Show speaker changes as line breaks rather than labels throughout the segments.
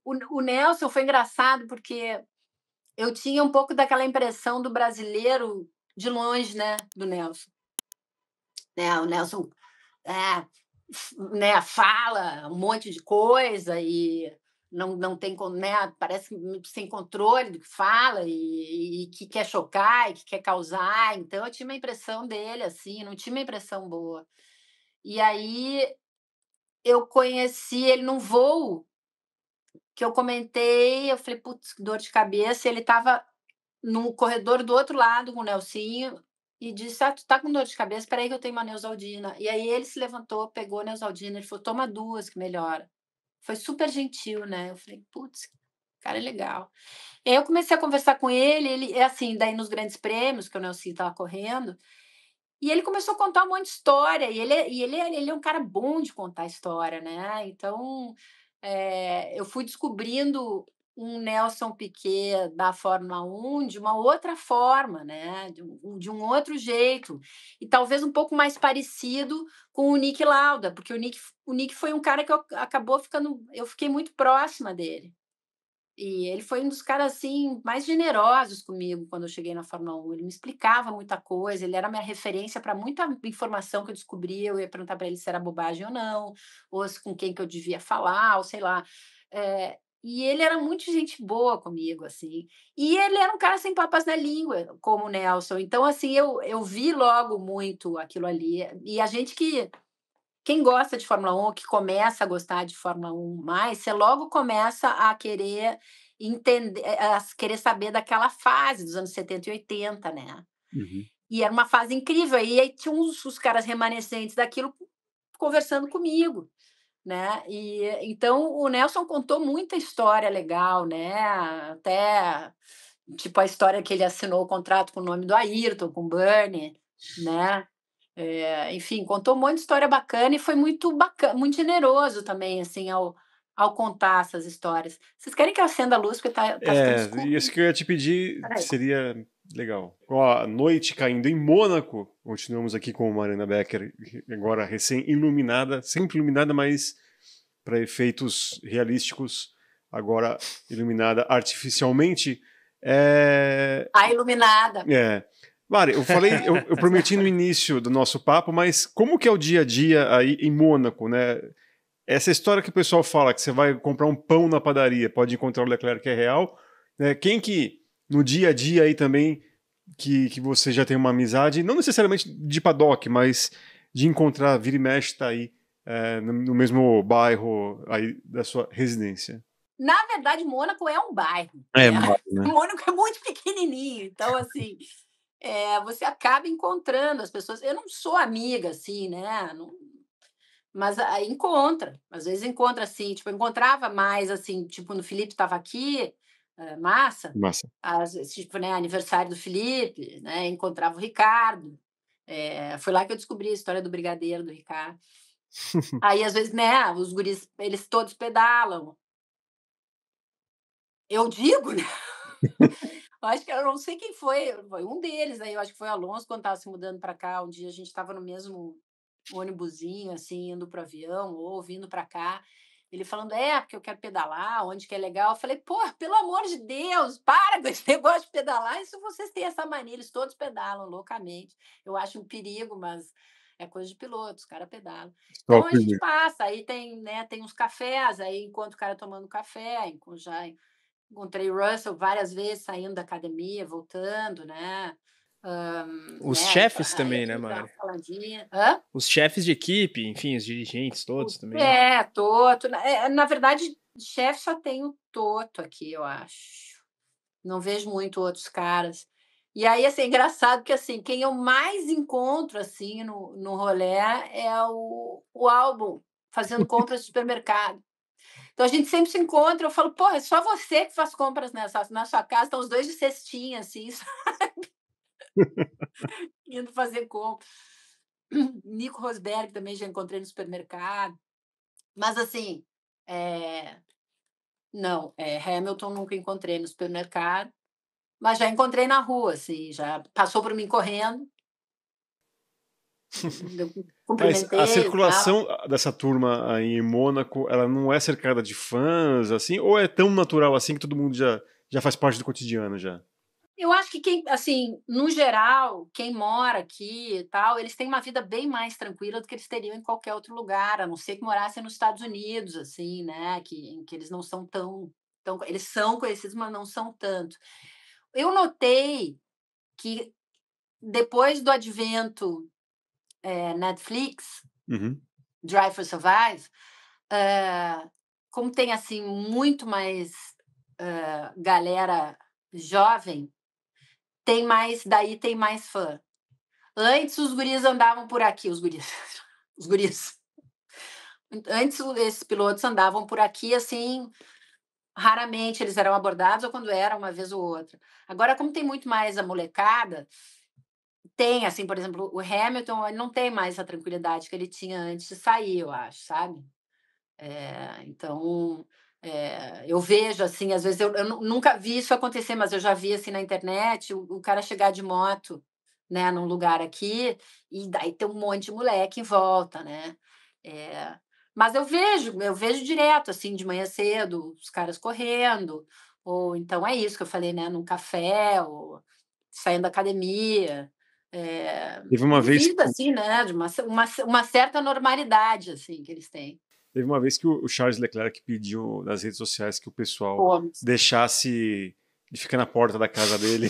o Nelson foi engraçado, porque eu tinha um pouco daquela impressão do brasileiro de longe, né, do Nelson. Né, o Nelson, é, né, fala um monte de coisa e não tem, né, parece sem controle do que fala e que quer chocar e que quer causar. Então eu tinha uma impressão dele assim, não tinha uma impressão boa. E aí eu conheci ele num voo que eu comentei, eu falei: "Putz, que dor de cabeça", e ele estava no corredor do outro lado com o Nelsinho e disse: "Ah, tu tá com dor de cabeça? Espera aí que eu tenho uma Neosaldina". E aí ele se levantou, pegou a Neosaldina, ele falou: "Toma 2 que melhora". Foi super gentil, né. Eu falei: "Putz, cara é legal". E aí eu comecei a conversar com ele, ele é assim, daí nos grandes prêmios, que o Nelsinho estava correndo, e ele começou a contar um monte de história, e ele é um cara bom de contar história, né. Então, eu fui descobrindo um Nelson Piquet da Fórmula 1 de uma outra forma, né, de um outro jeito, e talvez um pouco mais parecido com o Niki Lauda, porque o Nick foi um cara que eu fiquei muito próxima dele. E ele foi um dos caras, assim, mais generosos comigo quando eu cheguei na Fórmula 1. Ele me explicava muita coisa, ele era minha referência para muita informação que eu descobria, eu ia perguntar para ele se era bobagem ou não, ou se com quem que eu devia falar, ou sei lá. E ele era muito gente boa comigo, assim. E ele era um cara sem papas na língua, como o Nelson. Então, assim, eu vi logo muito aquilo ali. E a gente que quem gosta de Fórmula 1, que começa a gostar de Fórmula 1 mais, você logo começa a querer entender, a querer saber daquela fase dos anos 70 e 80, né.
Uhum.
E era uma fase incrível, e aí tinha os caras remanescentes daquilo conversando comigo, né. E então o Nelson contou muita história legal, né, até, tipo, a história que ele assinou o contrato com o nome do Ayrton, com o Bernie, né. Enfim, contou um monte de história bacana e foi muito generoso também, assim, ao contar essas histórias. Vocês querem que eu acenda a luz porque tá ficando
É,
escuro?
e isso que eu ia te pedir
Espera aí.
seria legal. Com a noite caindo em Mônaco, continuamos aqui com Mariana Becker, agora recém-iluminada, sempre iluminada, mas para efeitos realísticos, agora iluminada artificialmente. É,
A iluminada.
é. Mari, eu falei, eu prometi no início do nosso papo, mas como que é o dia a dia aí em Mônaco, né? Essa história que o pessoal fala que você vai comprar um pão na padaria, pode encontrar o Leclerc que é real, né? Quem que no dia a dia aí também que você já tem uma amizade, não necessariamente de paddock, mas de encontrar, vira e mexe, tá aí no mesmo bairro aí da sua residência.
Na verdade, Mônaco é um bairro,
É,
né.
né?
Mônaco é muito pequenininho, então, assim, você acaba encontrando as pessoas. Eu não sou amiga, assim, né, não, mas aí encontra, às vezes encontra, assim, tipo, eu encontrava mais, assim, tipo, no Felipe estava aqui, massa,
Massa.
às vezes, tipo, né, aniversário do Felipe, né, encontrava o Ricardo, foi lá que eu descobri a história do brigadeiro do Ricardo. Aí, às vezes, né, os guris, eles todos pedalam. Eu digo, né, eu acho que eu não sei quem foi um deles aí, eu acho que foi o Alonso quando estava se mudando para cá, um dia a gente estava no mesmo ônibusinho, assim, indo para o avião ou vindo para cá, ele falando: "É, porque eu quero pedalar, onde que é legal", eu falei: "Pô, pelo amor de Deus, para com esse negócio de pedalar, isso vocês têm essa mania, eles todos pedalam loucamente, eu acho um perigo, mas é coisa de piloto, os cara pedalam".
Só
Então a gente passa, aí tem, né, tem uns cafés, aí enquanto o cara tomando café, já encontrei o Russell várias vezes saindo da academia, voltando, né,
Os
né,
chefes
aí a
também, né,
gente dá uma
Mari?
faladinha. Hã?
Os chefes de equipe, enfim, os dirigentes todos também.
Toto, na verdade, chefe só tem o Toto aqui, eu acho. Não vejo muito outros caras. E aí, assim, é engraçado que, assim, quem eu mais encontro, assim, no rolê é o Albon, fazendo compras de supermercado. Então a gente sempre se encontra, eu falo: "Porra, é só você que faz compras na sua casa", estão os 2 de cestinha, assim, indo fazer compra. Nico Rosberg também já encontrei no supermercado. Mas assim, eh, não, Hamilton nunca encontrei no supermercado, mas já encontrei na rua, assim, já passou por mim correndo. Eu
Mas
cumprimentei
a
e tal.
circulação dessa turma aí em Mônaco, ela não é cercada de fãs, assim, ou é tão natural assim que todo mundo já faz parte do cotidiano já?
Eu acho que quem, assim, no geral, quem mora aqui e tal, eles têm uma vida bem mais tranquila do que eles teriam em qualquer outro lugar, a não ser que morassem nos Estados Unidos, assim, né? Em que eles não são tão. Eles são conhecidos, mas não são tanto. Eu notei que depois do advento Netflix,
Uhum.
Drive for Survive, como tem assim muito mais galera jovem, daí tem mais fã. Antes os guris andavam por aqui, os guris. Os guris. Antes esses pilotos andavam por aqui assim, raramente eles eram abordados ou quando era uma vez ou outra. Agora, como tem muito mais a molecada, tem assim, por exemplo, o Hamilton, ele não tem mais a tranquilidade que ele tinha antes de sair, eu acho, sabe? Então, eu vejo assim, às vezes eu nunca vi isso acontecer, mas eu já vi assim na internet o cara chegar de moto, né, num lugar aqui, e daí tem um monte de moleque em volta, né? É, mas eu vejo direto, assim, de manhã cedo, os caras correndo, ou então é isso que eu falei, né, num café, ou saindo da academia.
Teve uma vez
Vida, assim, né, de uma certa normalidade, assim, que eles têm.
Teve uma vez que o Charles Leclerc pediu nas redes sociais que o pessoal
Pô,
deixasse de ficar na porta da casa dele.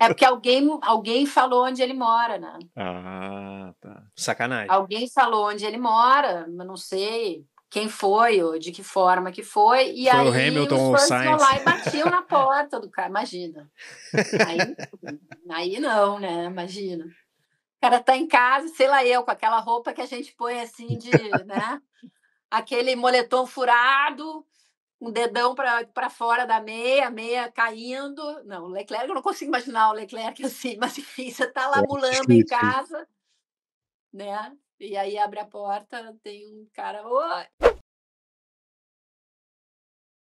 é porque alguém falou onde ele mora, né?
Ah, tá.
Sacanagem.
Alguém falou onde ele mora, mas não sei quem foi ou de que forma que foi. E
Foi o
aí
Hamilton
os
ou o
fãs iam
Sainz.
lá e batiam na porta do cara. Imagina. Aí não, né? Imagina. O cara tá em casa, sei lá eu, com aquela roupa que a gente põe assim né? Aquele moletom furado, um dedão para fora da meia, a meia caindo. Não, o Leclerc, eu não consigo imaginar o Leclerc assim, mas enfim, você tá lá mulamba em
Difícil.
casa, né? E aí abre a porta, tem um cara, oi,